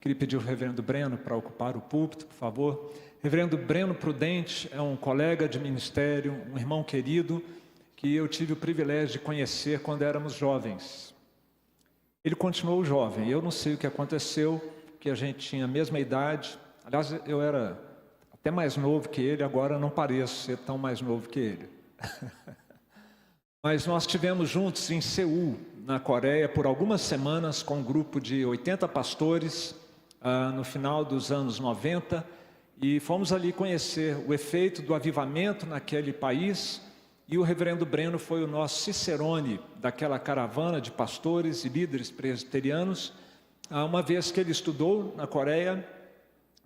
Queria pedir o reverendo Breno para ocupar o púlpito, por favor. Reverendo Breno Prudente é um colega de ministério, um irmão querido, que eu tive o privilégio de conhecer quando éramos jovens. Ele continuou jovem, eu não sei o que aconteceu, porque a gente tinha a mesma idade. Aliás, eu era até mais novo que ele, agora não pareço ser tão mais novo que ele. Mas nós estivemos juntos em Seul, na Coreia, por algumas semanas, com um grupo de 80 pastores, no final dos anos 90, e fomos ali conhecer o efeito do avivamento naquele país, e o reverendo Breno foi o nosso cicerone daquela caravana de pastores e líderes presbiterianos, uma vez que ele estudou na Coreia,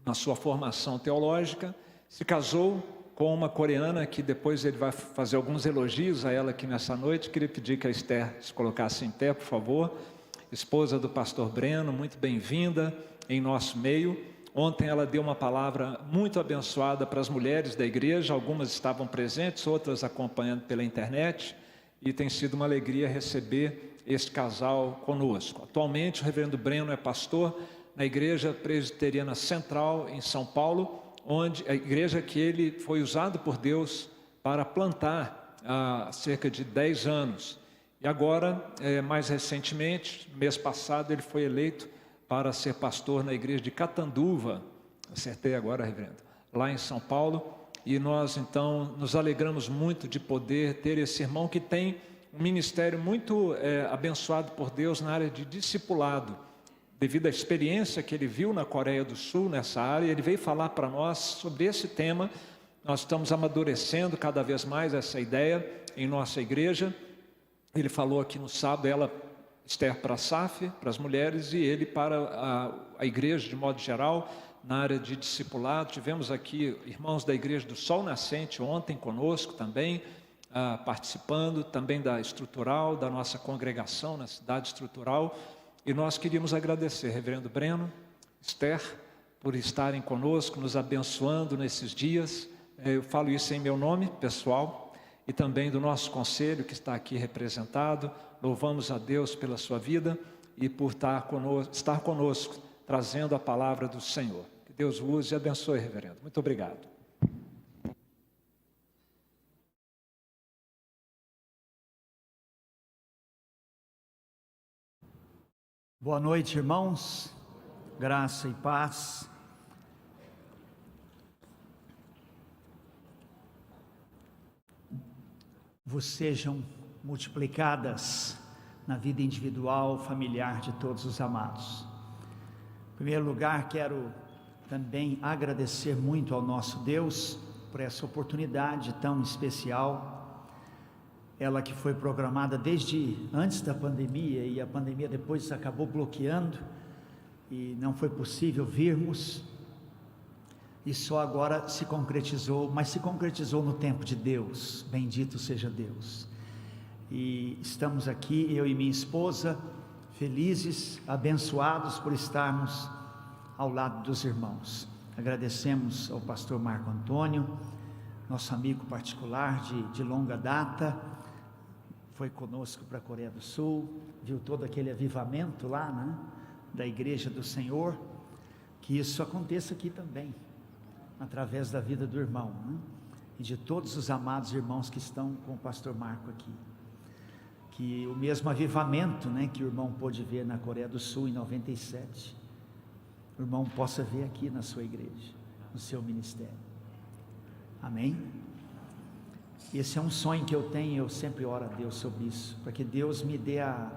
na sua formação teológica, se casou com uma coreana, que depois ele vai fazer alguns elogios a ela aqui nessa noite. Queria pedir que a Esther se colocasse em pé, por favor. Esposa do pastor Breno, muito bem-vinda em nosso meio. Ontem ela deu uma palavra muito abençoada para as mulheres da igreja, algumas estavam presentes, outras acompanhando pela internet, e tem sido uma alegria receber este casal conosco. Atualmente o reverendo Breno é pastor na Igreja Presbiteriana Central em São Paulo, onde a igreja que ele foi usado por Deus para plantar há cerca de 10 anos. E agora, mais recentemente, mês passado, ele foi eleito para ser pastor na igreja de Catanduva, acertei agora, reverendo, lá em São Paulo, e nós então nos alegramos muito de poder ter esse irmão que tem um ministério muito abençoado por Deus na área de discipulado, devido à experiência que ele viu na Coreia do Sul, nessa área. Ele veio falar para nós sobre esse tema. Nós estamos amadurecendo cada vez mais essa ideia em nossa igreja. Ele falou aqui no sábado, ela, Esther, para a SAF, para as mulheres, e ele para a igreja de modo geral, na área de discipulado. Tivemos aqui irmãos da Igreja do Sol Nascente ontem conosco também, participando também da estrutural, da nossa congregação na cidade estrutural. E nós queríamos agradecer, reverendo Breno, Esther, por estarem conosco, nos abençoando nesses dias. Eu falo isso em meu nome pessoal e também do nosso conselho que está aqui representado. Louvamos a Deus pela sua vida e por estar conosco, trazendo a palavra do Senhor. Que Deus o use e abençoe, reverendo. Muito obrigado. Boa noite, irmãos, graça e paz. Vos sejam multiplicadas na vida individual, familiar de todos os amados. Em primeiro lugar, quero também agradecer muito ao nosso Deus por essa oportunidade tão especial. Ela que foi programada desde antes da pandemia, e a pandemia depois acabou bloqueando e não foi possível virmos, e só agora se concretizou, mas se concretizou no tempo de Deus. Bendito seja Deus. E estamos aqui, eu e minha esposa, felizes, abençoados por estarmos ao lado dos irmãos. Agradecemos ao pastor Marco Antônio, nosso amigo particular de longa data. Foi conosco para a Coreia do Sul, viu todo aquele avivamento lá, né, da Igreja do Senhor. Que isso aconteça aqui também, através da vida do irmão, né, e de todos os amados irmãos que estão com o pastor Marco aqui. Que o mesmo avivamento, né, que o irmão pôde ver na Coreia do Sul em 97, o irmão possa ver aqui na sua igreja, no seu ministério. Amém? Esse é um sonho que eu tenho, eu sempre oro a Deus sobre isso, para que Deus me dê a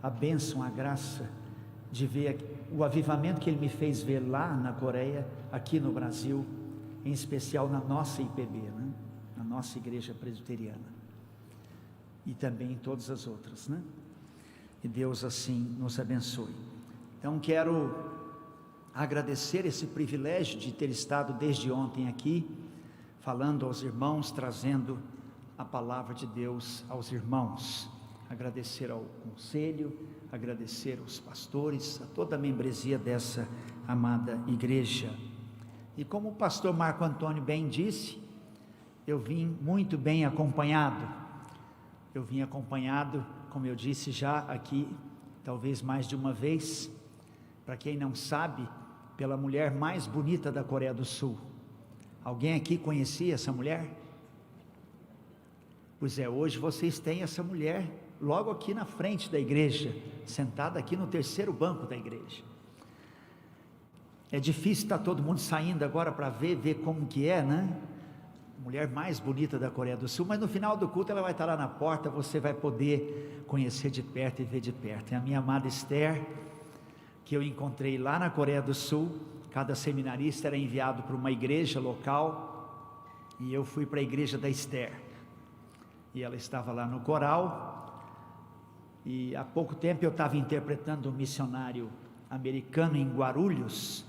bênção, a graça de ver o avivamento que Ele me fez ver lá na Coreia, aqui no Brasil, em especial na nossa IPB, né? Na nossa igreja presbiteriana, e também em todas as outras, né? E Deus assim nos abençoe. Então quero agradecer esse privilégio de ter estado desde ontem aqui, falando aos irmãos, trazendo a palavra de Deus aos irmãos. Agradecer ao conselho, agradecer aos pastores, a toda a membresia dessa amada igreja. E como o pastor Marco Antônio bem disse, eu vim muito bem acompanhado. Eu vim acompanhado, como eu disse já aqui, talvez mais de uma vez, para quem não sabe, pela mulher mais bonita da Coreia do Sul. Alguém aqui conhecia essa mulher? Pois é, hoje vocês têm essa mulher logo aqui na frente da igreja, sentada aqui no terceiro banco da igreja. É difícil estar todo mundo saindo agora para ver como que é, né? Mulher mais bonita da Coreia do Sul, mas no final do culto ela vai estar lá na porta, você vai poder conhecer de perto e ver de perto. É a minha amada Esther, que eu encontrei lá na Coreia do Sul. Cada seminarista era enviado para uma igreja local, e eu fui para a igreja da Esther, e ela estava lá no coral, e há pouco tempo eu estava interpretando um missionário americano em Guarulhos,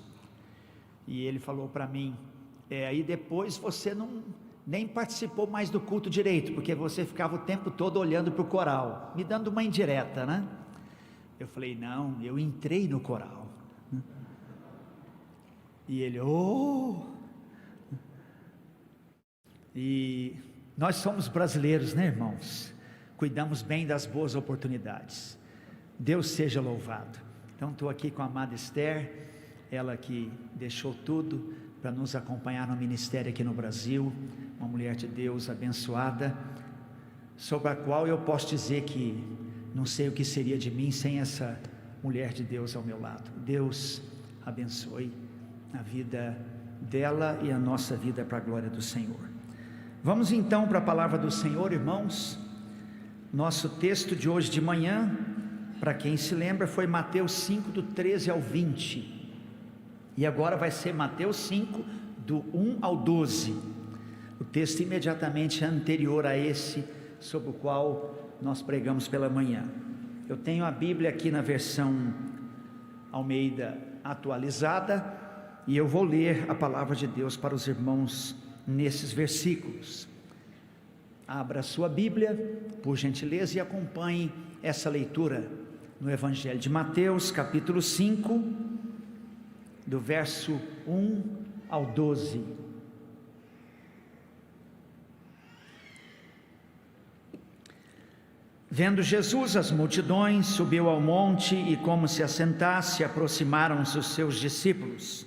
e ele falou para mim, aí depois você nem participou mais do culto direito, porque você ficava o tempo todo olhando para o coral, me dando uma indireta, né? Eu falei, não, eu entrei no coral. E ele, E nós somos brasileiros, né, irmãos? Cuidamos bem das boas oportunidades. Deus seja louvado. Então estou aqui com a amada Esther, ela que deixou tudo para nos acompanhar no ministério aqui no Brasil, uma mulher de Deus abençoada, sobre a qual eu posso dizer que não sei o que seria de mim sem essa mulher de Deus ao meu lado. Deus abençoe a vida dela e a nossa vida para a glória do Senhor. Vamos então para a palavra do Senhor, irmãos. Nosso texto de hoje de manhã, para quem se lembra, foi Mateus 5, do 13 ao 20. E agora vai ser Mateus 5, do 1 ao 12. O texto imediatamente anterior a esse, sobre o qual nós pregamos pela manhã. Eu tenho a Bíblia aqui na versão Almeida atualizada, e eu vou ler a palavra de Deus para os irmãos nesses versículos. Abra a sua Bíblia, por gentileza, e acompanhe essa leitura no Evangelho de Mateus, capítulo 5, do verso 1 ao 12. Vendo Jesus as multidões, subiu ao monte e, como se assentasse, aproximaram-se os seus discípulos.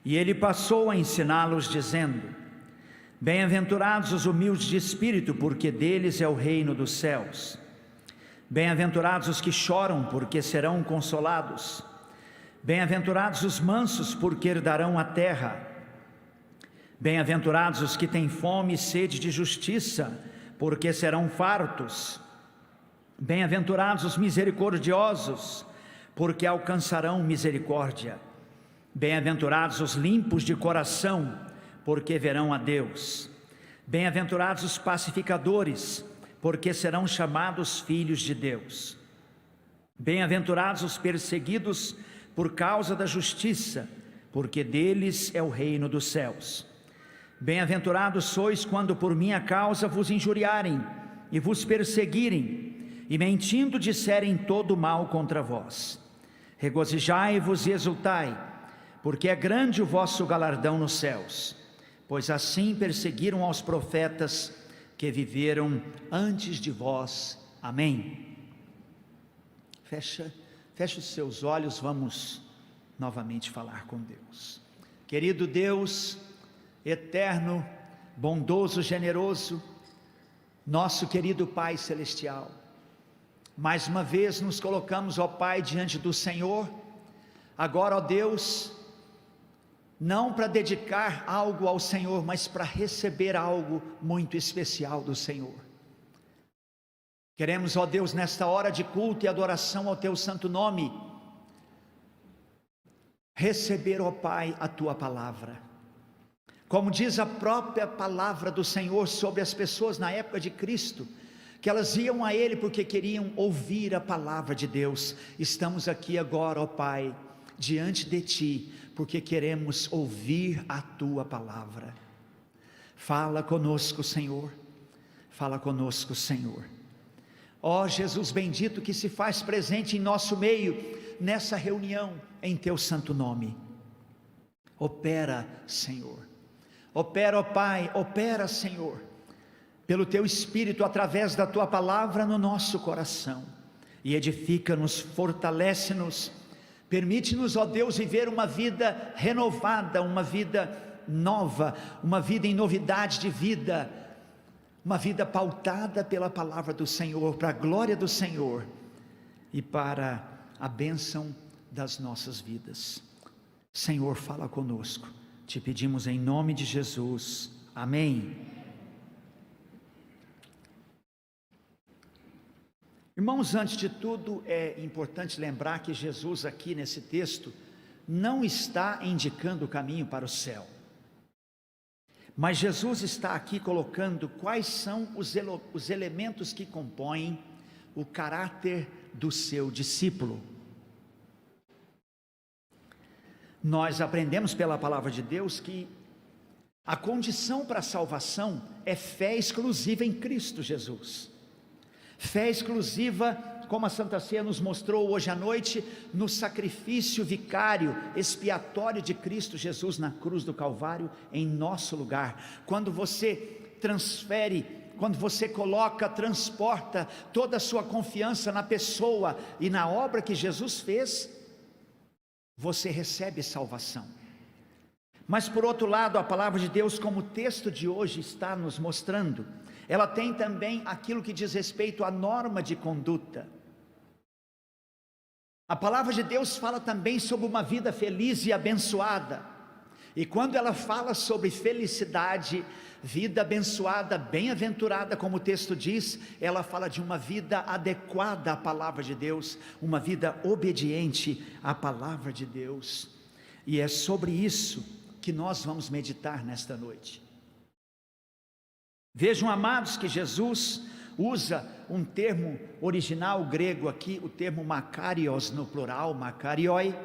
E ele passou a ensiná-los, dizendo: Bem-aventurados os humildes de espírito, porque deles é o reino dos céus. Bem-aventurados os que choram, porque serão consolados. Bem-aventurados os mansos, porque herdarão a terra. Bem-aventurados os que têm fome e sede de justiça, porque serão fartos. Bem-aventurados os misericordiosos, porque alcançarão misericórdia. Bem-aventurados os limpos de coração, porque verão a Deus. Bem-aventurados os pacificadores, porque serão chamados filhos de Deus. Bem-aventurados os perseguidos por causa da justiça, porque deles é o reino dos céus. Bem-aventurados sois quando por minha causa vos injuriarem e vos perseguirem, e mentindo disserem todo mal contra vós. Regozijai-vos e exultai, porque é grande o vosso galardão nos céus, pois assim perseguiram aos profetas que viveram antes de vós. Amém. Fecha os seus olhos, vamos novamente falar com Deus. Querido Deus, eterno, bondoso, generoso, nosso querido Pai Celestial, mais uma vez nos colocamos, ó Pai, diante do Senhor, agora, ó Deus, não para dedicar algo ao Senhor, mas para receber algo muito especial do Senhor. Queremos, ó Deus, nesta hora de culto e adoração ao Teu santo nome, receber, ó Pai, a Tua palavra. Como diz a própria palavra do Senhor sobre as pessoas na época de Cristo, que elas iam a Ele porque queriam ouvir a palavra de Deus. Estamos aqui agora, ó Pai, diante de Ti, porque queremos ouvir a Tua palavra. Fala conosco, Senhor, fala conosco, Senhor. Ó Jesus bendito, que se faz presente em nosso meio, nessa reunião, em Teu santo nome. Opera, Senhor, opera, ó Pai, opera, Senhor, pelo Teu Espírito, através da Tua palavra no nosso coração, e edifica-nos, fortalece-nos, Permite-nos, ó Deus, viver uma vida renovada, uma vida nova, uma vida em novidade de vida, uma vida pautada pela palavra do Senhor, para a glória do Senhor e para a bênção das nossas vidas. Senhor, fala conosco, te pedimos em nome de Jesus, amém. Irmãos, antes de tudo, é importante lembrar que Jesus aqui nesse texto não está indicando o caminho para o céu, mas Jesus está aqui colocando quais são os elementos que compõem o caráter do seu discípulo. Nós aprendemos pela palavra de Deus que a condição para a salvação é fé exclusiva em Cristo Jesus. Fé exclusiva, como a Santa Ceia nos mostrou hoje à noite, no sacrifício vicário, expiatório de Cristo Jesus na cruz do Calvário, em nosso lugar. Quando você transfere, quando você coloca, transporta toda a sua confiança na pessoa e na obra que Jesus fez, você recebe salvação. Mas por outro lado, a palavra de Deus, como o texto de hoje está nos mostrando, ela tem também aquilo que diz respeito à norma de conduta. A palavra de Deus fala também sobre uma vida feliz e abençoada, e quando ela fala sobre felicidade, vida abençoada, bem-aventurada, como o texto diz, ela fala de uma vida adequada à palavra de Deus, uma vida obediente à palavra de Deus, e é sobre isso que nós vamos meditar nesta noite. Vejam, amados, que Jesus usa um termo original grego aqui, o termo makarios no plural, makarioi,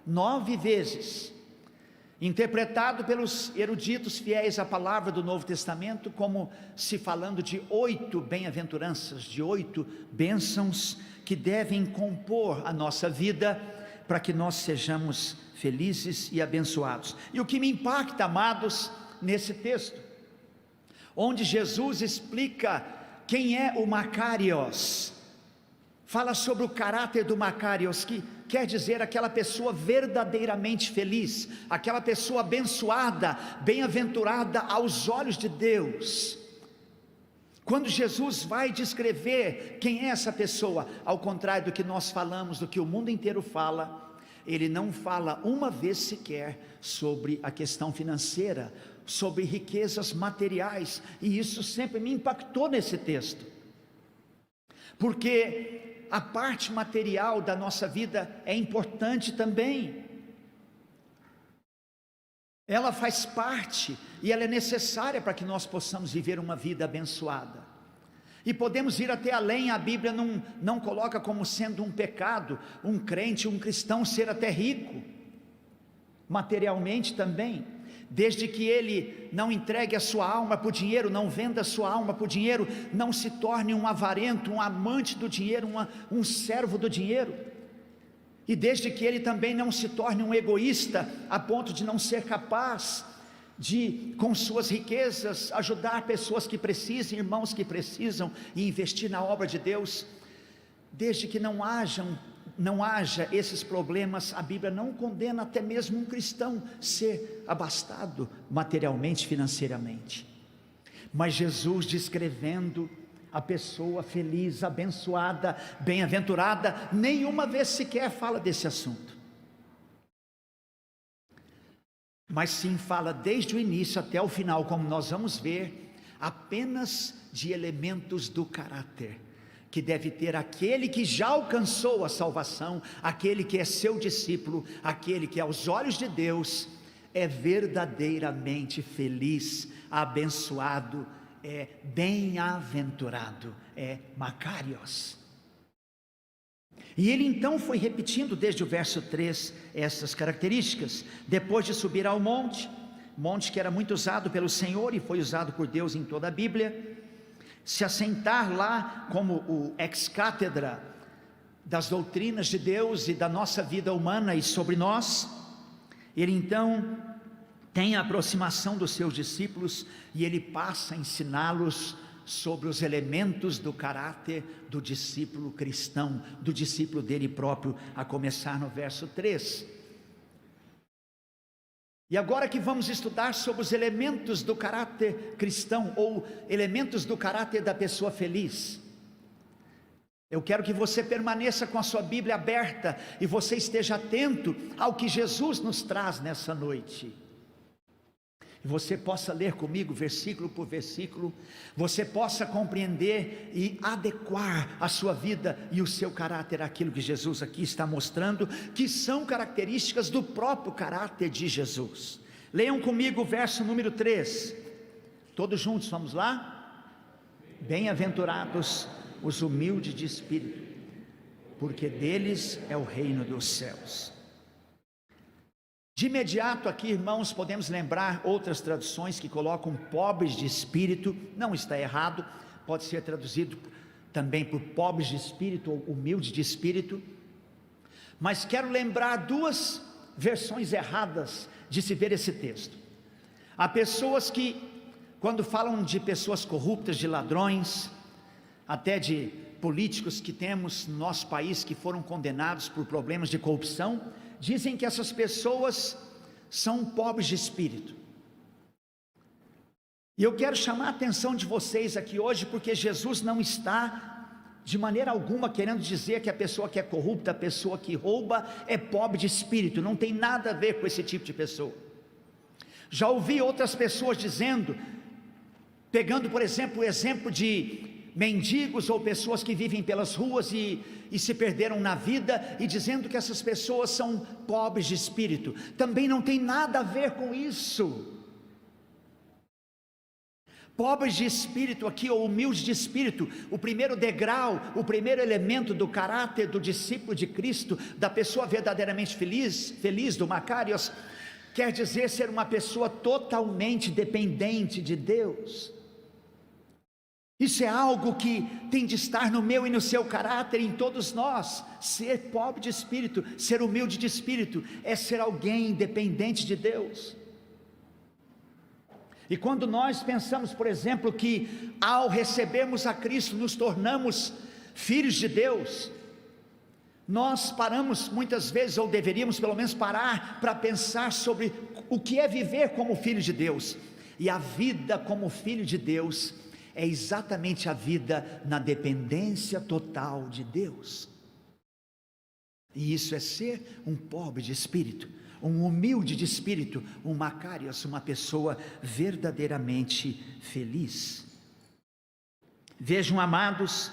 9 vezes, interpretado pelos eruditos fiéis à palavra do Novo Testamento, como se falando de 8 bem-aventuranças, de 8 bênçãos que devem compor a nossa vida, para que nós sejamos felizes e abençoados. E o que me impacta, amados, nesse texto, onde Jesus explica quem é o Makarios, fala sobre o caráter do Makarios, que quer dizer aquela pessoa verdadeiramente feliz, aquela pessoa abençoada, bem-aventurada aos olhos de Deus. Quando Jesus vai descrever quem é essa pessoa, ao contrário do que nós falamos, do que o mundo inteiro fala, ele não fala uma vez sequer sobre a questão financeira, sobre riquezas materiais, e isso sempre me impactou nesse texto, porque a parte material da nossa vida é importante também, ela faz parte e ela é necessária para que nós possamos viver uma vida abençoada, e podemos ir até além. A Bíblia não coloca como sendo um pecado, um crente, um cristão ser até rico, materialmente também, desde que ele não entregue a sua alma por dinheiro, não venda a sua alma por dinheiro, não se torne um avarento, um amante do dinheiro, um servo do dinheiro, e desde que ele também não se torne um egoísta, a ponto de não ser capaz de, com suas riquezas, ajudar pessoas que precisam, irmãos que precisam, e investir na obra de Deus. Desde que não haja esses problemas, a Bíblia não condena até mesmo um cristão ser abastado materialmente, financeiramente. Mas Jesus, descrevendo a pessoa feliz, abençoada, bem-aventurada, nenhuma vez sequer fala desse assunto, mas sim fala desde o início até o final, como nós vamos ver, apenas de elementos do caráter que deve ter aquele que já alcançou a salvação, aquele que é seu discípulo, aquele que aos olhos de Deus é verdadeiramente feliz, abençoado, é bem-aventurado, é Makarios. E ele então foi repetindo desde o verso 3 essas características, depois de subir ao monte que era muito usado pelo Senhor e foi usado por Deus em toda a Bíblia, se assentar lá como o ex-cátedra das doutrinas de Deus e da nossa vida humana e sobre nós. Ele então tem a aproximação dos seus discípulos e ele passa a ensiná-los sobre os elementos do caráter do discípulo cristão, do discípulo dele próprio, a começar no verso 3. E agora que vamos estudar sobre os elementos do caráter cristão, ou elementos do caráter da pessoa feliz, eu quero que você permaneça com a sua Bíblia aberta e você esteja atento ao que Jesus nos traz nessa noite. E você possa ler comigo versículo por versículo, você possa compreender e adequar a sua vida e o seu caráter àquilo que Jesus aqui está mostrando, que são características do próprio caráter de Jesus. Leiam comigo o verso número 3, todos juntos, vamos lá? Bem-aventurados os humildes de espírito, porque deles é o reino dos céus. De imediato aqui, irmãos, podemos lembrar outras traduções que colocam pobres de espírito. Não está errado, pode ser traduzido também por pobres de espírito ou humildes de espírito, mas quero lembrar duas versões erradas de se ver esse texto. Há pessoas que, quando falam de pessoas corruptas, de ladrões, até de políticos que temos no nosso país que foram condenados por problemas de corrupção, dizem que essas pessoas são pobres de espírito. E eu quero chamar a atenção de vocês aqui hoje, porque Jesus não está de maneira alguma querendo dizer que a pessoa que é corrupta, a pessoa que rouba, é pobre de espírito. Não tem nada a ver com esse tipo de pessoa. Já ouvi outras pessoas dizendo, pegando por exemplo o exemplo de mendigos ou pessoas que vivem pelas ruas e se perderam na vida, e dizendo que essas pessoas são pobres de espírito. Também não tem nada a ver com isso. Pobres de espírito aqui, ou humildes de espírito, o primeiro degrau, o primeiro elemento do caráter do discípulo de Cristo, da pessoa verdadeiramente feliz do Macarios, quer dizer ser uma pessoa totalmente dependente de Deus. Isso é algo que tem de estar no meu e no seu caráter, em todos nós. Ser pobre de espírito, ser humilde de espírito, é ser alguém dependente de Deus. E quando nós pensamos, por exemplo, que ao recebermos a Cristo, nos tornamos filhos de Deus, nós paramos muitas vezes, ou deveríamos pelo menos parar, para pensar sobre o que é viver como filho de Deus. E a vida como filho de Deus é exatamente a vida na dependência total de Deus. E isso é ser um pobre de espírito, um humilde de espírito, um Macarios, uma pessoa verdadeiramente feliz. Vejam, amados,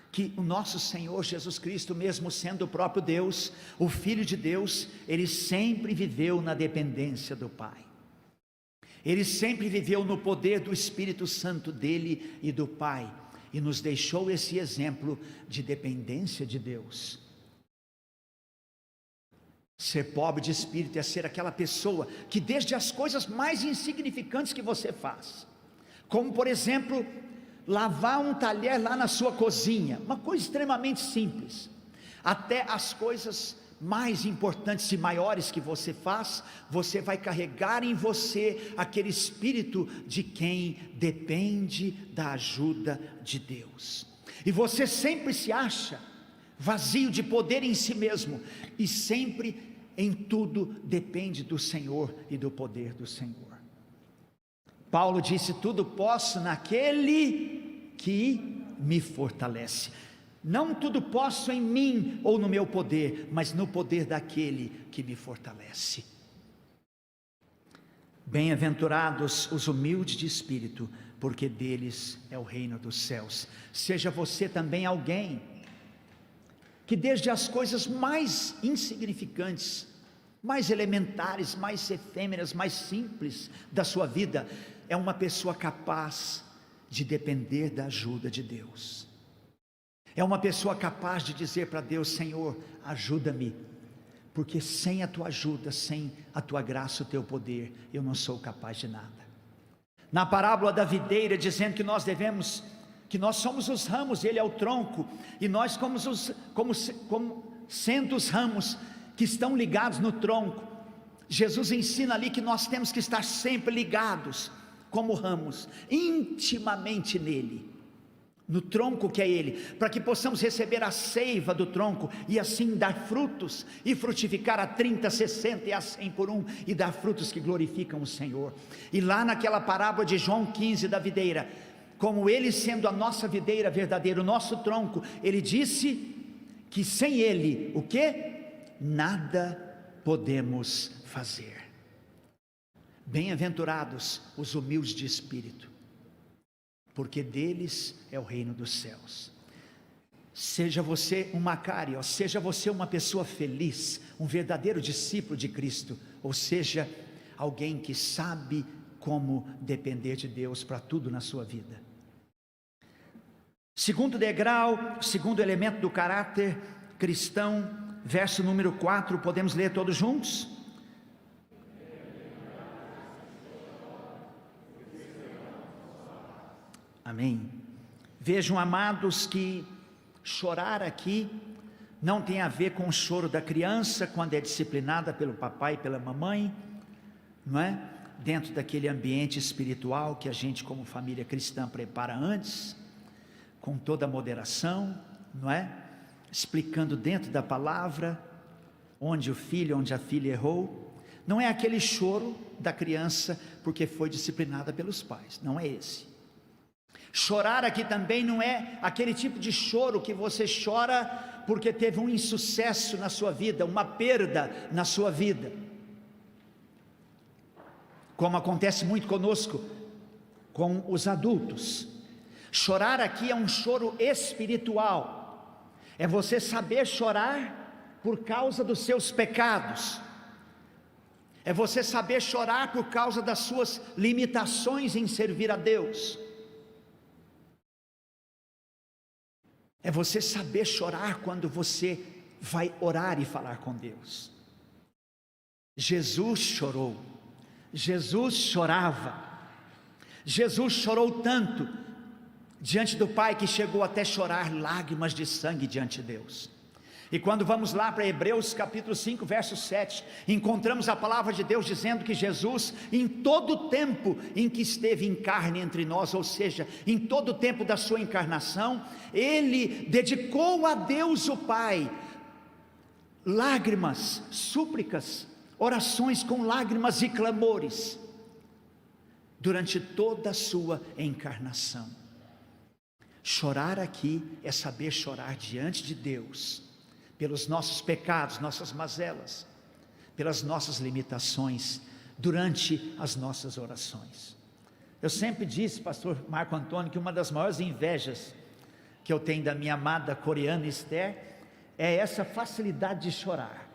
que o nosso Senhor Jesus Cristo, mesmo sendo o próprio Deus, o Filho de Deus, ele sempre viveu na dependência do Pai. Ele sempre viveu no poder do Espírito Santo dele e do Pai, e nos deixou esse exemplo de dependência de Deus. Ser pobre de espírito é ser aquela pessoa que desde as coisas mais insignificantes que você faz, como por exemplo, lavar um talher lá na sua cozinha, uma coisa extremamente simples, até as coisas mais importantes e maiores que você faz, você vai carregar em você aquele espírito de quem depende da ajuda de Deus, e você sempre se acha vazio de poder em si mesmo, e sempre em tudo depende do Senhor e do poder do Senhor. Paulo disse: tudo posso naquele que me fortalece. Não tudo posso em mim ou no meu poder, mas no poder daquele que me fortalece. Bem-aventurados os humildes de espírito, porque deles é o reino dos céus. Seja você também alguém que desde as coisas mais insignificantes, mais elementares, mais efêmeras, mais simples da sua vida, é uma pessoa capaz de depender da ajuda de Deus. É uma pessoa capaz de dizer para Deus: Senhor, ajuda-me, porque sem a tua ajuda, sem a tua graça, o teu poder, eu não sou capaz de nada. Na parábola da videira, dizendo que nós somos os ramos, ele é o tronco, e nós como sendo os ramos que estão ligados no tronco, Jesus ensina ali que nós temos que estar sempre ligados como ramos, intimamente nele. no tronco que é Ele, para que possamos receber a seiva do tronco, e assim dar frutos, e frutificar a 30, 60 e a 100 por um, e dar frutos que glorificam o Senhor. E lá naquela parábola de João 15 da videira, como Ele sendo a nossa videira verdadeira, o nosso tronco, Ele disse que sem Ele, o que? Nada podemos fazer. Bem-aventurados os humildes de espírito, porque deles é o reino dos céus. Seja você um Macário, seja você uma pessoa feliz, um verdadeiro discípulo de Cristo, ou seja, alguém que sabe como depender de Deus para tudo na sua vida. Segundo degrau, segundo elemento do caráter cristão, verso número 4, podemos ler todos juntos? Amém. Vejam, amados, que chorar aqui não tem a ver com o choro da criança quando é disciplinada pelo papai e pela mamãe, não é? Dentro daquele ambiente espiritual que a gente como família cristã prepara antes, com toda a moderação, não é? Explicando dentro da palavra onde o filho, onde a filha errou. Não é aquele choro da criança porque foi disciplinada pelos pais, não é esse. Chorar aqui também não é aquele tipo de choro que você chora porque teve um insucesso na sua vida, uma perda na sua vida, como acontece muito conosco, com os adultos. Chorar aqui é um choro espiritual, é você saber chorar por causa dos seus pecados, é você saber chorar por causa das suas limitações em servir a Deus, é você saber chorar quando você vai orar e falar com Deus. Jesus chorou, Jesus chorava, Jesus chorou tanto diante do Pai que chegou até chorar lágrimas de sangue diante de Deus. E quando vamos lá para Hebreus capítulo 5 verso 7, encontramos a palavra de Deus dizendo que Jesus, em todo o tempo em que esteve em carne entre nós, ou seja, em todo o tempo da sua encarnação, Ele dedicou a Deus o Pai lágrimas, súplicas, orações com lágrimas e clamores, durante toda a sua encarnação. Chorar aqui é saber chorar diante de Deus, pelos nossos pecados, nossas mazelas, pelas nossas limitações, durante as nossas orações. Eu sempre disse, pastor Marco Antônio, que uma das maiores invejas que eu tenho da minha amada coreana Esther, é essa facilidade de chorar.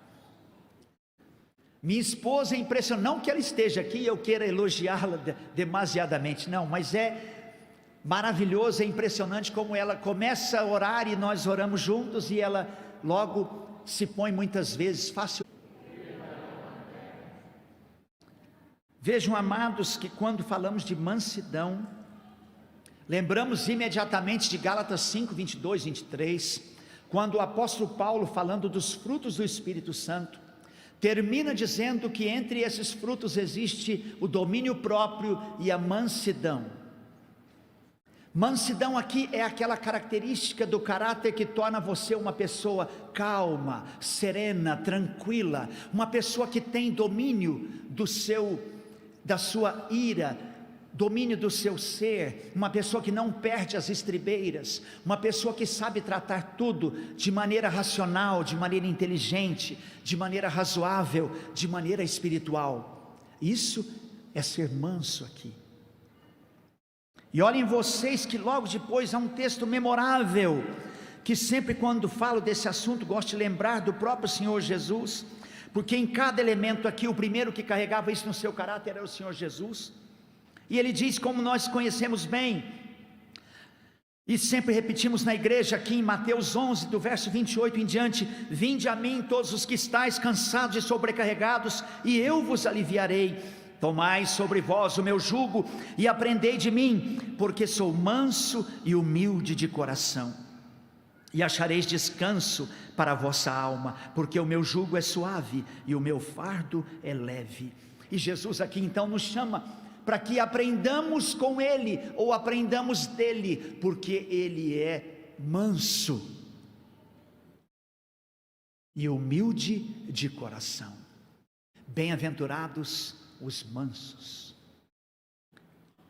Minha esposa é impressionante, não que ela esteja aqui e eu queira elogiá-la demasiadamente, não, mas é maravilhoso, é impressionante como ela começa a orar e nós oramos juntos e ela logo se põe muitas vezes fácil. Vejam, amados, que quando falamos de mansidão, lembramos imediatamente de Gálatas 5, 22, 23, quando o apóstolo Paulo, falando dos frutos do Espírito Santo, termina dizendo que entre esses frutos existe o domínio próprio e a mansidão. Mansidão aqui é aquela característica do caráter que torna você uma pessoa calma, serena, tranquila, uma pessoa que tem domínio da sua ira, domínio do seu ser, uma pessoa que não perde as estribeiras, uma pessoa que sabe tratar tudo de maneira racional, de maneira inteligente, de maneira razoável, de maneira espiritual. Isso é ser manso aqui. E olhem vocês que logo depois há um texto memorável, que sempre quando falo desse assunto gosto de lembrar do próprio Senhor Jesus, porque em cada elemento aqui o primeiro que carregava isso no seu caráter era o Senhor Jesus. E ele diz, como nós conhecemos bem, e sempre repetimos na igreja aqui em Mateus 11, do verso 28 em diante: vinde a mim todos os que estáis cansados e sobrecarregados, e eu vos aliviarei. Tomai sobre vós o meu jugo e aprendei de mim, porque sou manso e humilde de coração, e achareis descanso para a vossa alma, porque o meu jugo é suave e o meu fardo é leve. E Jesus aqui então nos chama para que aprendamos com Ele, ou aprendamos dele, porque Ele é manso e humilde de coração. Bem-aventurados os mansos.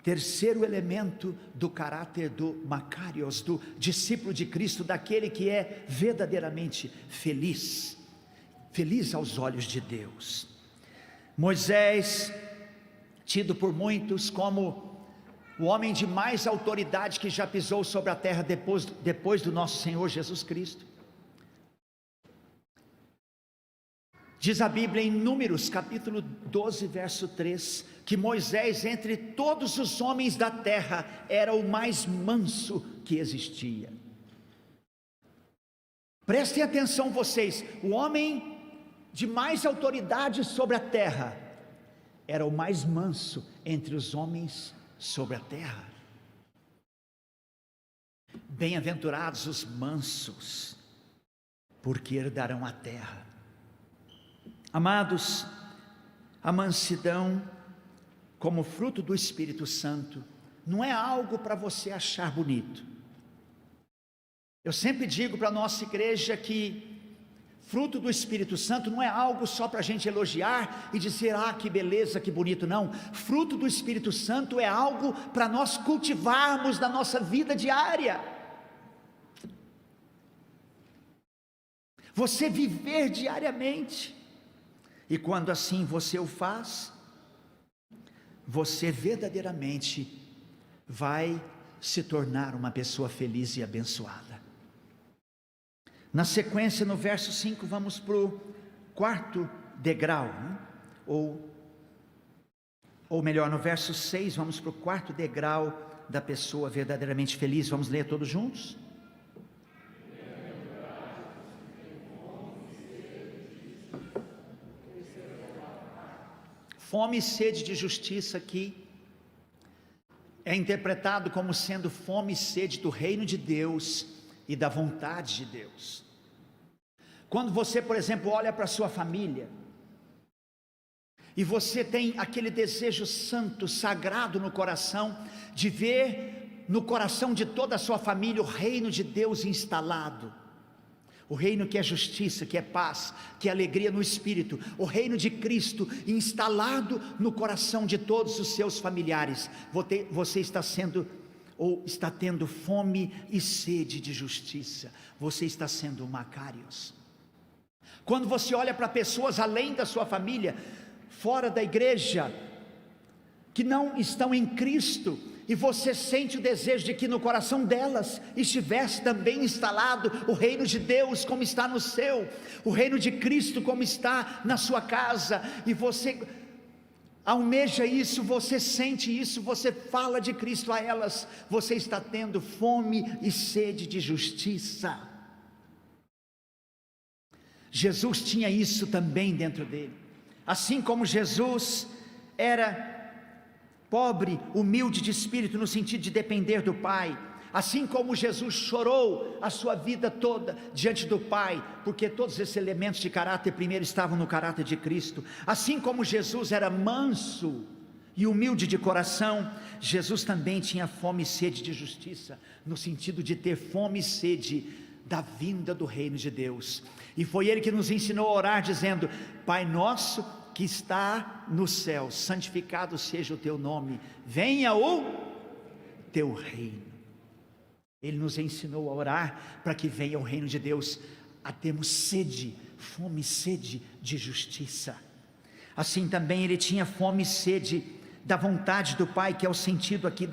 Terceiro elemento do caráter do Macarios, do discípulo de Cristo, daquele que é verdadeiramente feliz, feliz aos olhos de Deus. Moisés, tido por muitos como o homem de mais autoridade que já pisou sobre a terra depois do nosso Senhor Jesus Cristo. Diz a Bíblia em Números, capítulo 12, verso 3, que Moisés, entre todos os homens da terra, era o mais manso que existia. Prestem atenção vocês, o homem de mais autoridade sobre a terra, era o mais manso entre os homens sobre a terra. Bem-aventurados os mansos, porque herdarão a terra. Amados, a mansidão como fruto do Espírito Santo não é algo para você achar bonito. Eu sempre digo para a nossa igreja que fruto do Espírito Santo não é algo só para a gente elogiar e dizer, ah, que beleza, que bonito, não. Fruto do Espírito Santo é algo para nós cultivarmos na nossa vida diária. Você viver diariamente. E quando assim você o faz, você verdadeiramente vai se tornar uma pessoa feliz e abençoada. Na sequência, no verso 5, vamos para o quarto degrau, né? ou melhor, no verso 6, vamos para o quarto degrau da pessoa verdadeiramente feliz. Vamos ler todos juntos? Fome e sede de justiça aqui é interpretado como sendo fome e sede do reino de Deus e da vontade de Deus. Quando você, por exemplo, olha para a sua família e você tem aquele desejo santo, sagrado no coração, de ver no coração de toda a sua família o reino de Deus instalado, o reino que é justiça, que é paz, que é alegria no Espírito, o reino de Cristo instalado no coração de todos os seus familiares. Você está sendo, ou está tendo fome e sede de justiça, você está sendo um Macarios. Quando você olha para pessoas além da sua família, fora da igreja, que não estão em Cristo, e você sente o desejo de que no coração delas estivesse também instalado o reino de Deus como está no seu, o reino de Cristo como está na sua casa, e você almeja isso, você sente isso, você fala de Cristo a elas, você está tendo fome e sede de justiça. Jesus tinha isso também dentro dele, assim como Jesus era pobre, humilde de espírito, no sentido de depender do Pai, assim como Jesus chorou a sua vida toda diante do Pai, porque todos esses elementos de caráter primeiro estavam no caráter de Cristo, assim como Jesus era manso e humilde de coração, Jesus também tinha fome e sede de justiça, no sentido de ter fome e sede da vinda do reino de Deus. E foi Ele que nos ensinou a orar dizendo: Pai nosso que está no céu, santificado seja o teu nome, venha o teu reino. Ele nos ensinou a orar para que venha o reino de Deus, a termos sede, fome e sede de justiça. Assim também ele tinha fome e sede da vontade do Pai, que é o sentido aqui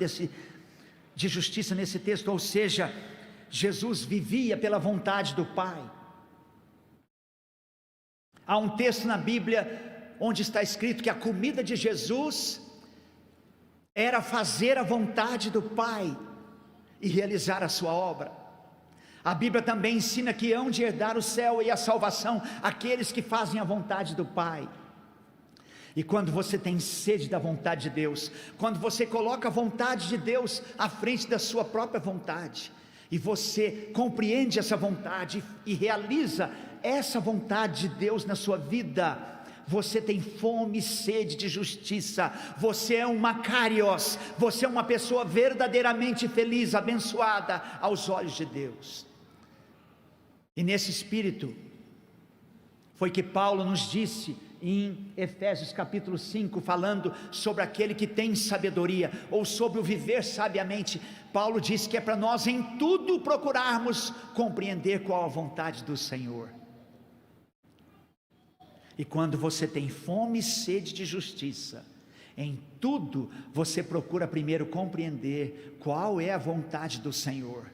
de justiça nesse texto, ou seja, Jesus vivia pela vontade do Pai. Há um texto na Bíblia onde está escrito que a comida de Jesus era fazer a vontade do Pai e realizar a sua obra. A Bíblia também ensina que hão de herdar o céu e a salvação aqueles que fazem a vontade do Pai. E quando você tem sede da vontade de Deus, quando você coloca a vontade de Deus à frente da sua própria vontade, e você compreende essa vontade e realiza essa vontade de Deus na sua vida, você tem fome e sede de justiça, você é um Macarios, você é uma pessoa verdadeiramente feliz, abençoada aos olhos de Deus. E nesse espírito foi que Paulo nos disse em Efésios capítulo 5, falando sobre aquele que tem sabedoria, ou sobre o viver sabiamente. Paulo diz que é para nós em tudo procurarmos compreender qual a vontade do Senhor. E quando você tem fome e sede de justiça, em tudo você procura primeiro compreender qual é a vontade do Senhor.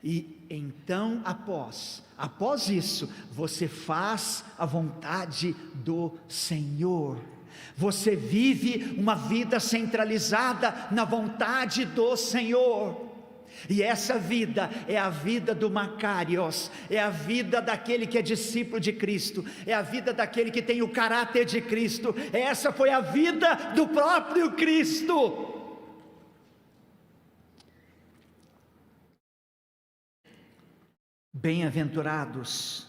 E então após isso, você faz a vontade do Senhor. Você vive uma vida centralizada na vontade do Senhor. E essa vida é a vida do Macarios, é a vida daquele que é discípulo de Cristo, é a vida daquele que tem o caráter de Cristo. Essa foi a vida do próprio Cristo. Bem-aventurados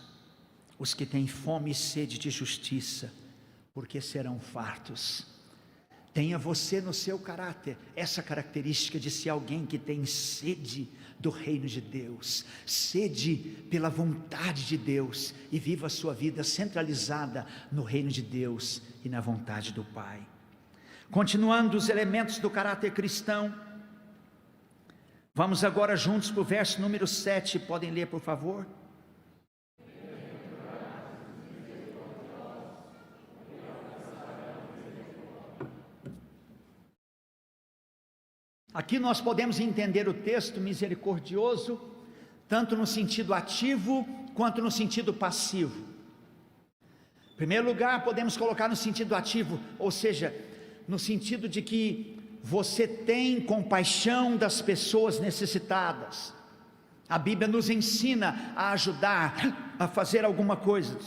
os que têm fome e sede de justiça, porque serão fartos. Tenha você no seu caráter essa característica de ser alguém que tem sede do reino de Deus, sede pela vontade de Deus, e viva a sua vida centralizada no reino de Deus e na vontade do Pai. Continuando os elementos do caráter cristão, vamos agora juntos para o verso número 7, podem ler por favor? Aqui nós podemos entender o texto misericordioso, tanto no sentido ativo, quanto no sentido passivo. Em primeiro lugar, podemos colocar no sentido ativo, ou seja, no sentido de que você tem compaixão das pessoas necessitadas. A Bíblia nos ensina a ajudar, a fazer alguma coisa,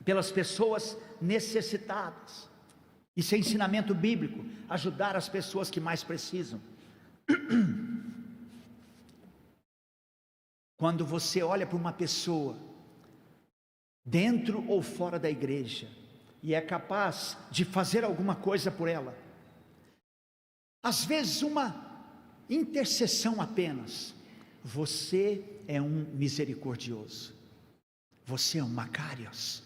pelas pessoas necessitadas. Isso é ensinamento bíblico, ajudar as pessoas que mais precisam. Quando você olha para uma pessoa, dentro ou fora da igreja, e é capaz de fazer alguma coisa por ela, às vezes uma intercessão apenas, você é um misericordioso, você é um Macarios.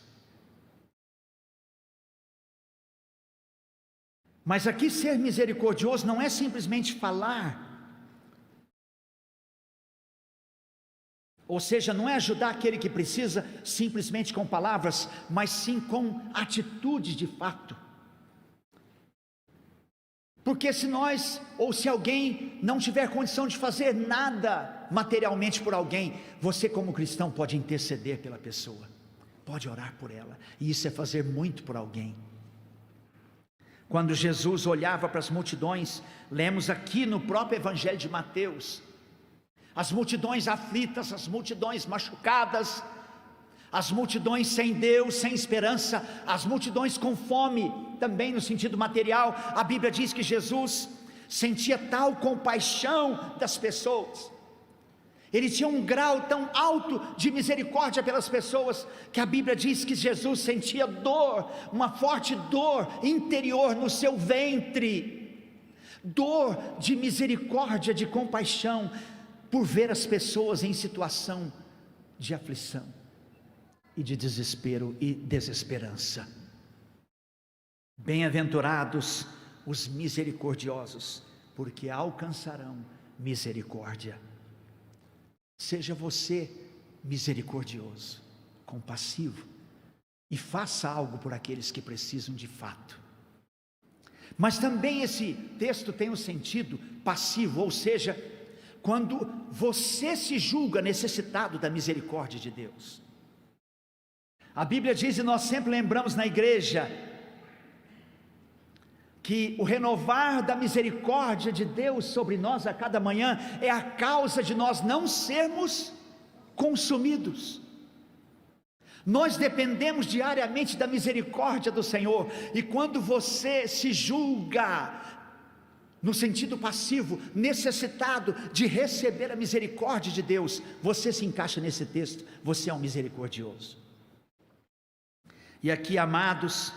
Mas aqui ser misericordioso não é simplesmente falar, ou seja, não é ajudar aquele que precisa simplesmente com palavras, mas sim com atitude de fato. Porque se nós, ou se alguém não tiver condição de fazer nada materialmente por alguém, você como cristão pode interceder pela pessoa, pode orar por ela, e isso é fazer muito por alguém. Quando Jesus olhava para as multidões, lemos aqui no próprio Evangelho de Mateus, as multidões aflitas, as multidões machucadas, as multidões sem Deus, sem esperança, as multidões com fome, também no sentido material. A Bíblia diz que Jesus sentia tal compaixão das pessoas, ele tinha um grau tão alto de misericórdia pelas pessoas, que a Bíblia diz que Jesus sentia dor, uma forte dor interior no seu ventre, dor de misericórdia, de compaixão, por ver as pessoas em situação de aflição, e de desespero e desesperança. Bem-aventurados os misericordiosos, porque alcançarão misericórdia. Seja você misericordioso, compassivo, e faça algo por aqueles que precisam de fato. Mas também esse texto tem um sentido passivo, ou seja, quando você se julga necessitado da misericórdia de Deus. A Bíblia diz, e nós sempre lembramos na igreja, que o renovar da misericórdia de Deus sobre nós a cada manhã é a causa de nós não sermos consumidos. Nós dependemos diariamente da misericórdia do Senhor, e quando você se julga, no sentido passivo, necessitado de receber a misericórdia de Deus, você se encaixa nesse texto, você é um misericordioso. E aqui, amados,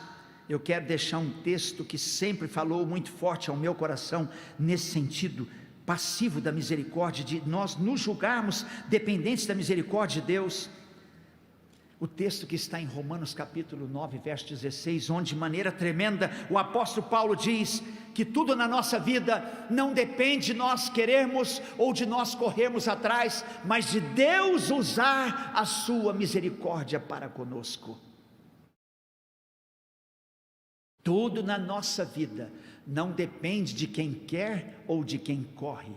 eu quero deixar um texto que sempre falou muito forte ao meu coração, nesse sentido passivo da misericórdia, de nós nos julgarmos dependentes da misericórdia de Deus. O texto que está em Romanos capítulo 9, verso 16, onde de maneira tremenda o apóstolo Paulo diz que tudo na nossa vida não depende de nós querermos ou de nós corrermos atrás, mas de Deus usar a sua misericórdia para conosco. Tudo na nossa vida não depende de quem quer ou de quem corre,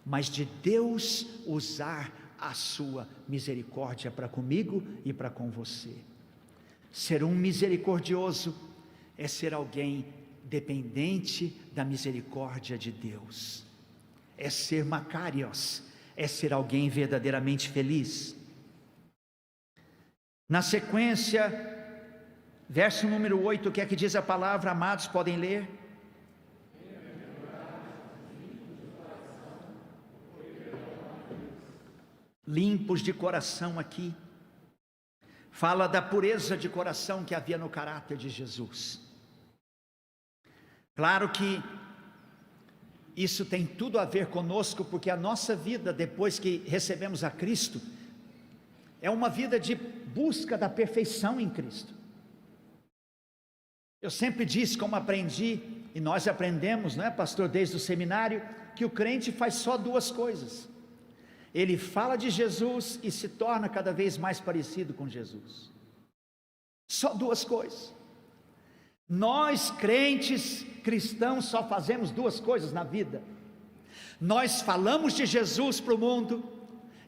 mas de Deus usar a sua misericórdia para comigo e para com você. Ser um misericordioso é ser alguém dependente da misericórdia de Deus, é ser Macarios, é ser alguém verdadeiramente feliz. Na sequência, verso número 8, o que é que diz a palavra, amados, podem ler? Limpos de coração, aqui fala da pureza de coração que havia no caráter de Jesus. Claro que isso tem tudo a ver conosco, porque a nossa vida, depois que recebemos a Cristo, é uma vida de busca da perfeição em Cristo. Eu sempre disse, como aprendi, e nós aprendemos, não é, pastor, desde o seminário, que o crente faz só duas coisas: ele fala de Jesus e se torna cada vez mais parecido com Jesus. Só duas coisas. Nós crentes cristãos só fazemos duas coisas na vida: nós falamos de Jesus para o mundo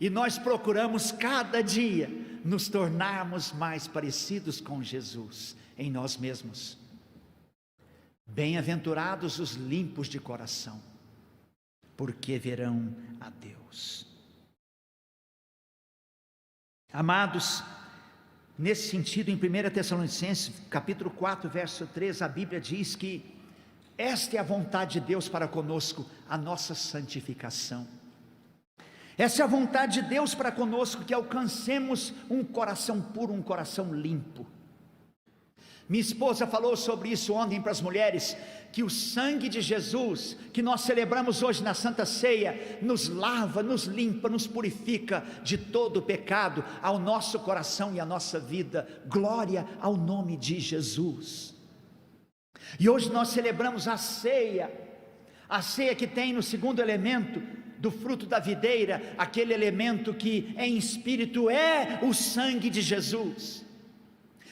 e nós procuramos cada dia nos tornarmos mais parecidos com Jesus em nós mesmos. Bem-aventurados os limpos de coração, porque verão a Deus. Amados, nesse sentido, em 1 Tessalonicenses, capítulo 4, verso 3, a Bíblia diz que esta é a vontade de Deus para conosco, a nossa santificação. Essa é a vontade de Deus para conosco, que alcancemos um coração puro, um coração limpo. Minha esposa falou sobre isso ontem para as mulheres, que o sangue de Jesus, que nós celebramos hoje na Santa Ceia, nos lava, nos limpa, nos purifica de todo o pecado, ao nosso coração e à nossa vida. Glória ao nome de Jesus. E hoje nós celebramos a ceia que tem no segundo elemento do fruto da videira, aquele elemento que em espírito é o sangue de Jesus,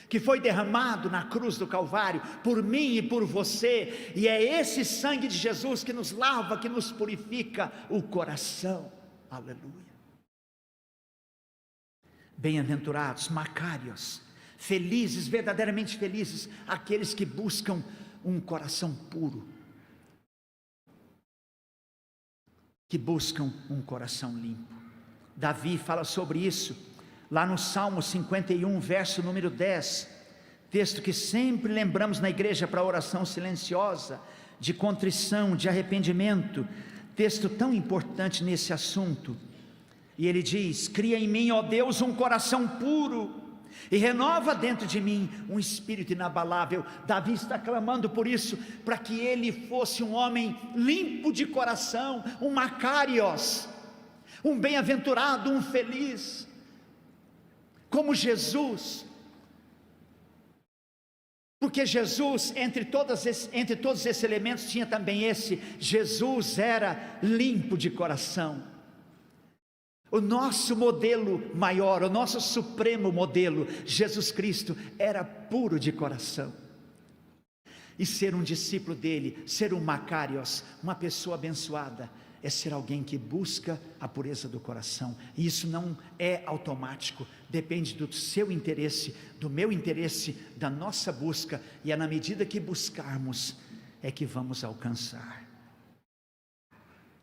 que foi derramado na cruz do Calvário, por mim e por você, e é esse sangue de Jesus que nos lava, que nos purifica o coração. Aleluia. Bem-aventurados, Macarios, felizes, verdadeiramente felizes, aqueles que buscam um coração puro, que buscam um coração limpo. Davi fala sobre isso lá no Salmo 51, verso número 10, texto que sempre lembramos na igreja para a oração silenciosa, de contrição, de arrependimento, texto tão importante nesse assunto. E ele diz: cria em mim, ó Deus, um coração puro, e renova dentro de mim um espírito inabalável. Davi está clamando por isso, para que ele fosse um homem limpo de coração, um Macarios, um bem-aventurado, um feliz, como Jesus. Porque Jesus, entre todos esses elementos, tinha também esse: Jesus era limpo de coração. O nosso modelo maior, o nosso supremo modelo, Jesus Cristo, era puro de coração. E ser um discípulo dele, ser um Macarios, uma pessoa abençoada, é ser alguém que busca a pureza do coração. E isso não é automático, depende do seu interesse, do meu interesse, da nossa busca, e é na medida que buscarmos é que vamos alcançar.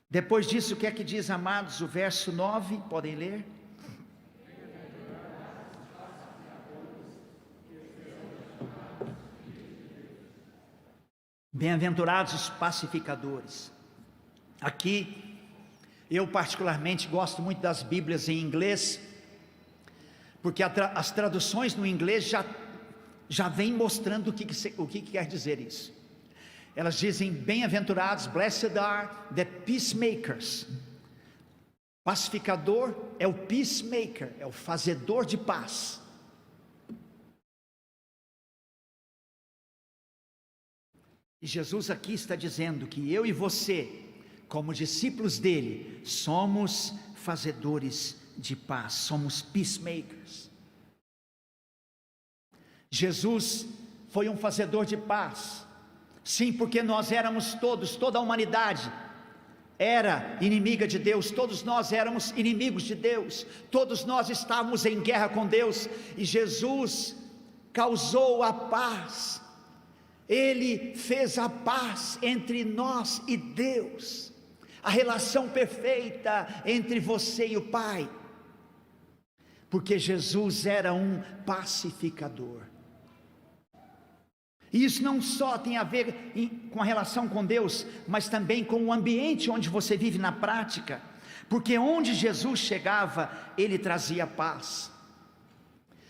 Depois disso, o que é que diz, amados, o verso 9, podem ler? Bem-aventurados os pacificadores. Aqui, eu particularmente gosto muito das Bíblias em inglês, porque as traduções no inglês já já vem mostrando o que quer dizer isso. Elas dizem: bem-aventurados, blessed are the peacemakers. Pacificador é o peacemaker, é o fazedor de paz. E Jesus aqui está dizendo que eu e você, como discípulos dele, somos fazedores de paz, somos peacemakers. Jesus foi um fazedor de paz, sim, porque nós éramos toda a humanidade era inimiga de Deus, todos nós éramos inimigos de Deus, todos nós estávamos em guerra com Deus, e Jesus causou a paz, Ele fez a paz entre nós e Deus, a relação perfeita entre você e o Pai, porque Jesus era um pacificador. E isso não só tem a ver com a relação com Deus, mas também com o ambiente onde você vive na prática, porque onde Jesus chegava, Ele trazia paz.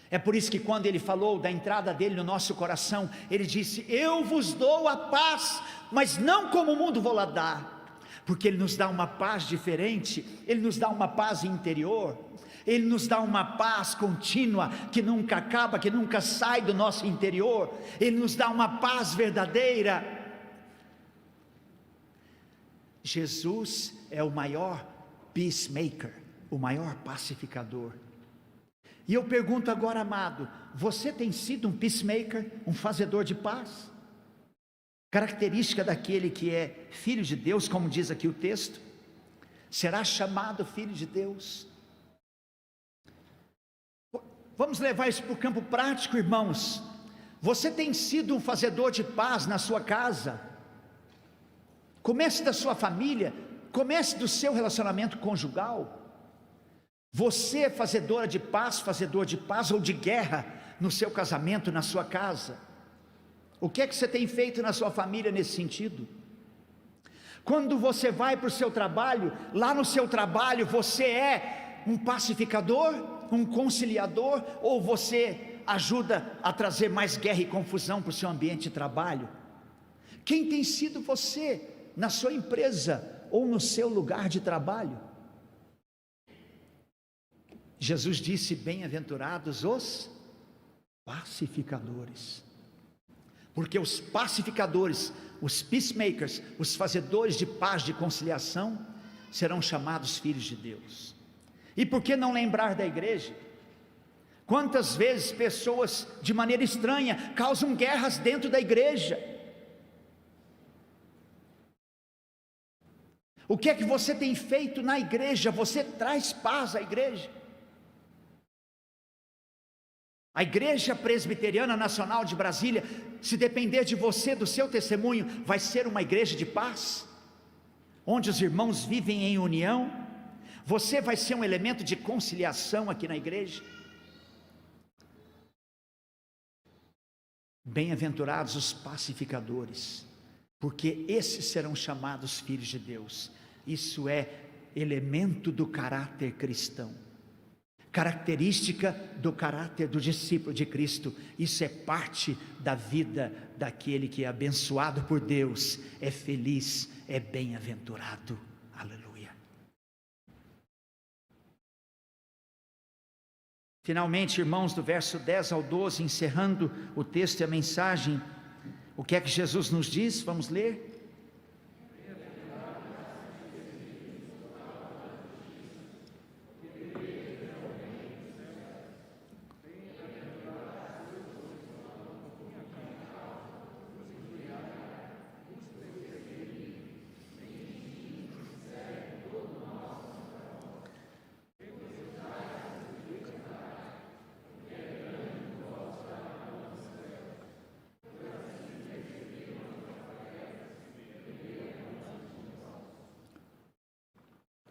É por isso que quando Ele falou da entrada dEle no nosso coração, Ele disse: eu vos dou a paz, mas não como o mundo vou lá dar, porque Ele nos dá uma paz diferente, Ele nos dá uma paz interior, Ele nos dá uma paz contínua, que nunca acaba, que nunca sai do nosso interior, Ele nos dá uma paz verdadeira. Jesus é o maior peacemaker, o maior pacificador. E eu pergunto agora, amado, você tem sido um peacemaker, um fazedor de paz? Característica daquele que é filho de Deus, como diz aqui o texto, será chamado filho de Deus. Vamos levar isso para o campo prático, irmãos. Você tem sido um fazedor de paz na sua casa? Comece da sua família, comece do seu relacionamento conjugal. Você é fazedora de paz, fazedor de paz ou de guerra no seu casamento, na sua casa? O que é que você tem feito na sua família nesse sentido? Quando você vai para o seu trabalho, lá no seu trabalho você é um pacificador, um conciliador, ou você ajuda a trazer mais guerra e confusão para o seu ambiente de trabalho? Quem tem sido você na sua empresa ou no seu lugar de trabalho? Jesus disse: bem-aventurados os pacificadores, porque os pacificadores, os peacemakers, os fazedores de paz, de conciliação, serão chamados filhos de Deus. E por que não lembrar da igreja? Quantas vezes pessoas de maneira estranha causam guerras dentro da igreja? O que é que você tem feito na igreja? Você traz paz à igreja? A Igreja Presbiteriana Nacional de Brasília, se depender de você, do seu testemunho, vai ser uma igreja de paz, onde os irmãos vivem em união. Você vai ser um elemento de conciliação aqui na igreja. Bem-aventurados os pacificadores, porque esses serão chamados filhos de Deus. Isso é elemento do caráter cristão, característica do caráter do discípulo de Cristo. Isso é parte da vida daquele que é abençoado por Deus, é feliz, é bem-aventurado. Aleluia. Finalmente, irmãos, do verso 10 ao 12, encerrando o texto e a mensagem, o que é que Jesus nos diz? Vamos ler.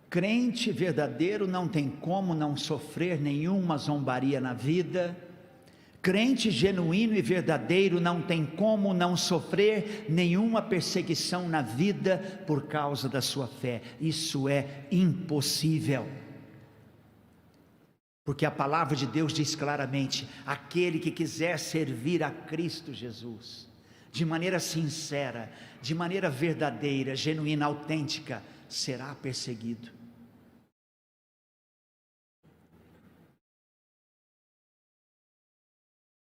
Crente verdadeiro não tem como não sofrer nenhuma zombaria na vida. Crente genuíno e verdadeiro não tem como não sofrer nenhuma perseguição na vida por causa da sua fé. Isso é impossível. Porque a palavra de Deus diz claramente: aquele que quiser servir a Cristo Jesus, de maneira sincera, de maneira verdadeira, genuína, autêntica, será perseguido.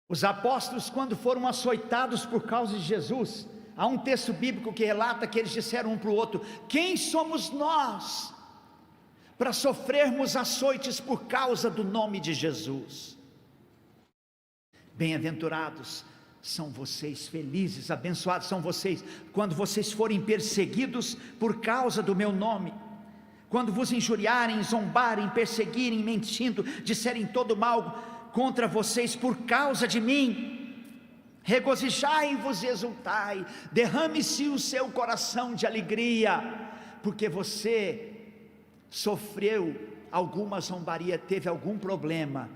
Os apóstolos, quando foram açoitados por causa de Jesus, há um texto bíblico que relata que eles disseram um para o outro: quem somos nós para sofrermos açoites por causa do nome de Jesus? Bem-aventurados são vocês, felizes, abençoados são vocês, quando vocês forem perseguidos por causa do meu nome, quando vos injuriarem, zombarem, perseguirem, mentindo, disserem todo mal contra vocês por causa de mim, regozijai-vos e exultai, derrame-se o seu coração de alegria, porque você sofreu alguma zombaria, teve algum problema,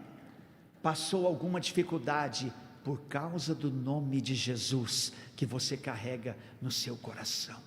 passou alguma dificuldade, por causa do nome de Jesus, que você carrega no seu coração.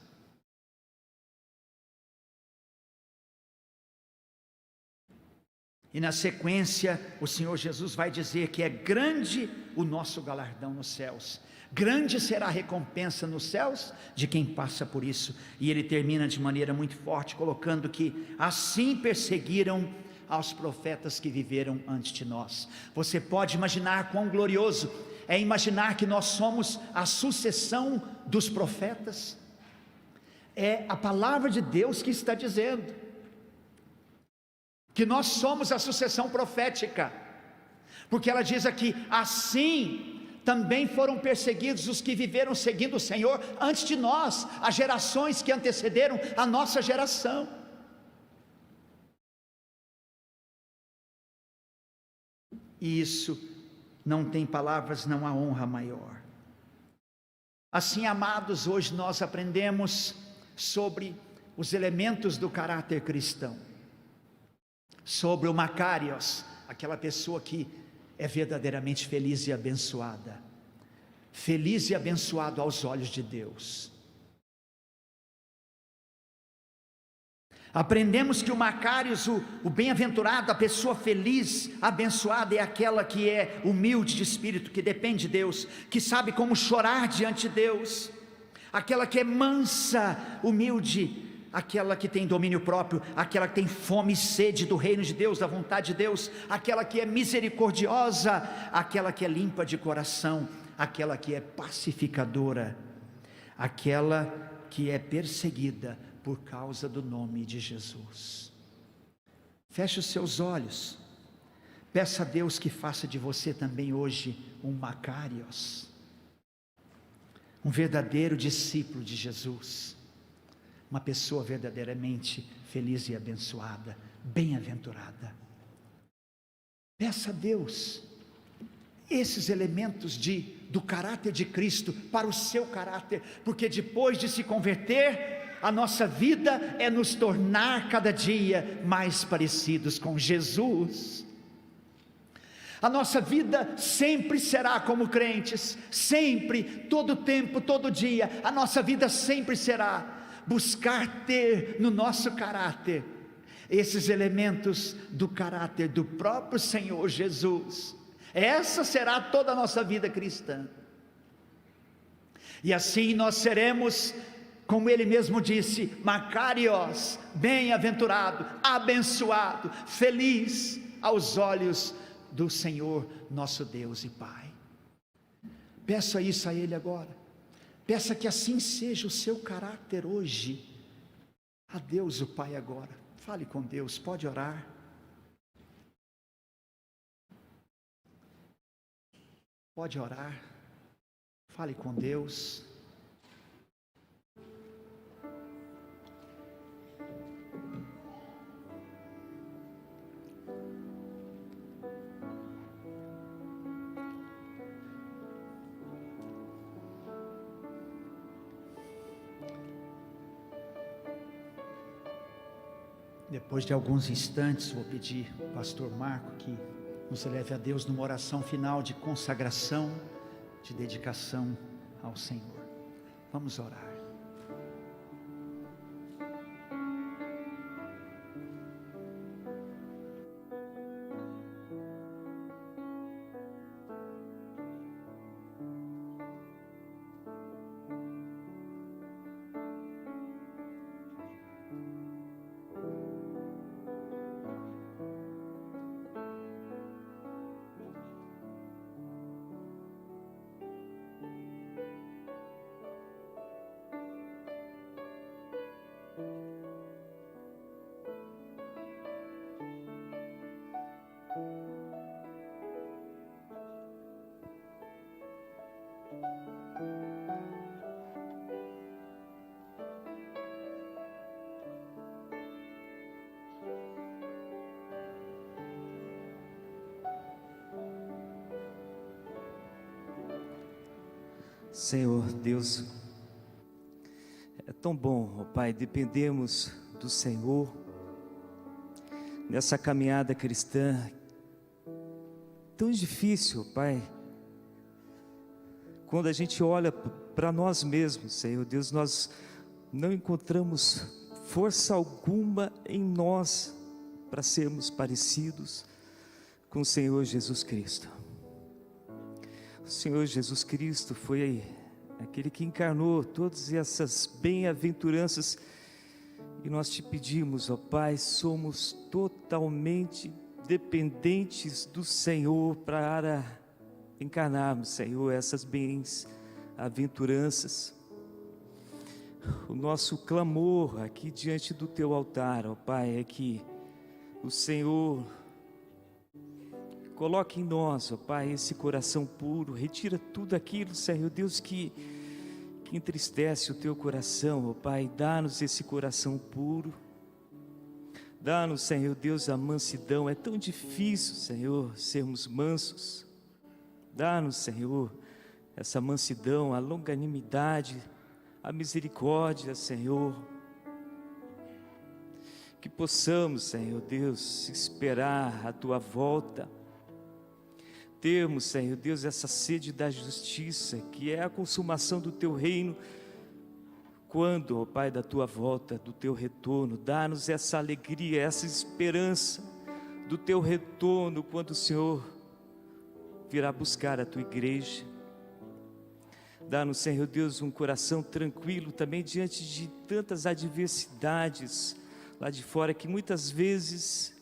E na sequência, o Senhor Jesus vai dizer que é grande o nosso galardão nos céus, grande será a recompensa nos céus de quem passa por isso. E ele termina de maneira muito forte, colocando que assim perseguiram aos profetas que viveram antes de nós. Você pode imaginar quão glorioso é imaginar que nós somos a sucessão dos profetas? É a palavra de Deus que está dizendo que nós somos a sucessão profética, porque ela diz aqui: assim também foram perseguidos os que viveram seguindo o Senhor antes de nós, as gerações que antecederam a nossa geração. E isso não tem palavras, não há honra maior. Assim, amados, hoje nós aprendemos sobre os elementos do caráter cristão, sobre o Macarios, aquela pessoa que é verdadeiramente feliz e abençoada, feliz e abençoado aos olhos de Deus. Aprendemos que o Macarios, o bem-aventurado, a pessoa feliz, abençoada, é aquela que é humilde de espírito, que depende de Deus, que sabe como chorar diante de Deus, aquela que é mansa, humilde, aquela que tem domínio próprio, aquela que tem fome e sede do reino de Deus, da vontade de Deus, aquela que é misericordiosa, aquela que é limpa de coração, aquela que é pacificadora, aquela que é perseguida por causa do nome de Jesus. Feche os seus olhos, peça a Deus que faça de você também hoje um Macarios, um verdadeiro discípulo de Jesus, uma pessoa verdadeiramente feliz e abençoada, bem-aventurada. Peça a Deus esses elementos do caráter de Cristo para o seu caráter, porque depois de se converter, a nossa vida é nos tornar cada dia mais parecidos com Jesus. A nossa vida sempre será como crentes, sempre, todo tempo, todo dia, a nossa vida sempre será buscar ter no nosso caráter esses elementos do caráter do próprio Senhor Jesus. Essa será toda a nossa vida cristã, e assim nós seremos, como ele mesmo disse, Macarios, bem-aventurado, abençoado, feliz aos olhos do Senhor nosso Deus e Pai. Peça isso a Ele agora, peça que assim seja o seu caráter hoje, a Deus o Pai agora. Fale com Deus, pode orar. Pode orar, fale com Deus. Depois de alguns instantes, vou pedir ao pastor Marco que nos leve a Deus numa oração final de consagração, de dedicação ao Senhor. Vamos orar. Senhor Deus, é tão bom, ó Pai, dependemos do Senhor nessa caminhada cristã tão difícil, Pai. Quando a gente olha para nós mesmos, Senhor Deus, nós não encontramos força alguma em nós para sermos parecidos com o Senhor Jesus Cristo. O Senhor Jesus Cristo foi aquele que encarnou todas essas bem-aventuranças, e nós te pedimos, ó Pai, somos totalmente dependentes do Senhor para encarnarmos, Senhor, essas bem-aventuranças. O nosso clamor aqui diante do teu altar, ó Pai, é que o Senhor coloque em nós, ó Pai, esse coração puro, retira tudo aquilo, Senhor Deus, que entristece o teu coração, ó Pai, dá-nos esse coração puro, dá-nos, Senhor Deus, a mansidão. É tão difícil, Senhor, sermos mansos. Dá-nos, Senhor, essa mansidão, a longanimidade, a misericórdia, Senhor. Que possamos, Senhor Deus, esperar a tua volta. Termos, Senhor Deus, essa sede da justiça, que é a consumação do teu reino, quando, ó Pai, da tua volta, do teu retorno. Dá-nos essa alegria, essa esperança do teu retorno, quando o Senhor virá buscar a tua igreja. Dá-nos, Senhor Deus, um coração tranquilo também diante de tantas adversidades lá de fora, que muitas vezes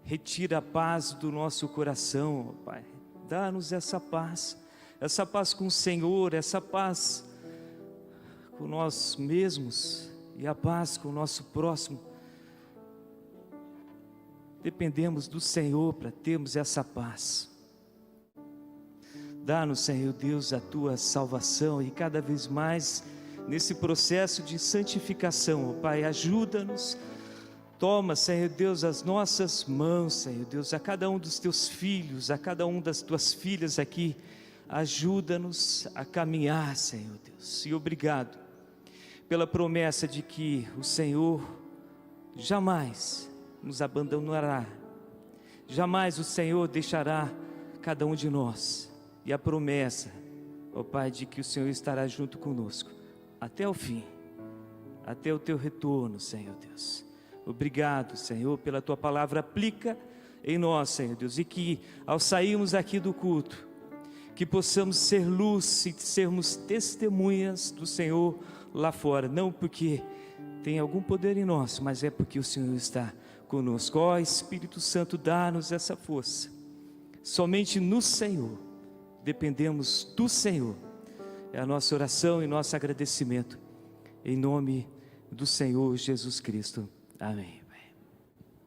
retira a paz do nosso coração, ó Pai. Dá-nos essa paz com o Senhor, essa paz com nós mesmos e a paz com o nosso próximo. Dependemos do Senhor para termos essa paz. Dá-nos, Senhor Deus, a tua salvação, e cada vez mais nesse processo de santificação, ó Pai, ajuda-nos. Toma, Senhor Deus, as nossas mãos, Senhor Deus, a cada um dos teus filhos, a cada um das tuas filhas aqui, ajuda-nos a caminhar, Senhor Deus. E obrigado pela promessa de que o Senhor jamais nos abandonará, jamais o Senhor deixará cada um de nós, e a promessa, ó Pai, de que o Senhor estará junto conosco até o fim, até o teu retorno, Senhor Deus. Obrigado, Senhor, pela tua palavra. Aplica em nós, Senhor Deus, e que ao sairmos aqui do culto, que possamos ser luz e sermos testemunhas do Senhor lá fora, não porque tem algum poder em nós, mas é porque o Senhor está conosco. Ó Espírito Santo, dá-nos essa força. Somente no Senhor, dependemos do Senhor. É a nossa oração e nosso agradecimento, em nome do Senhor Jesus Cristo. Amém.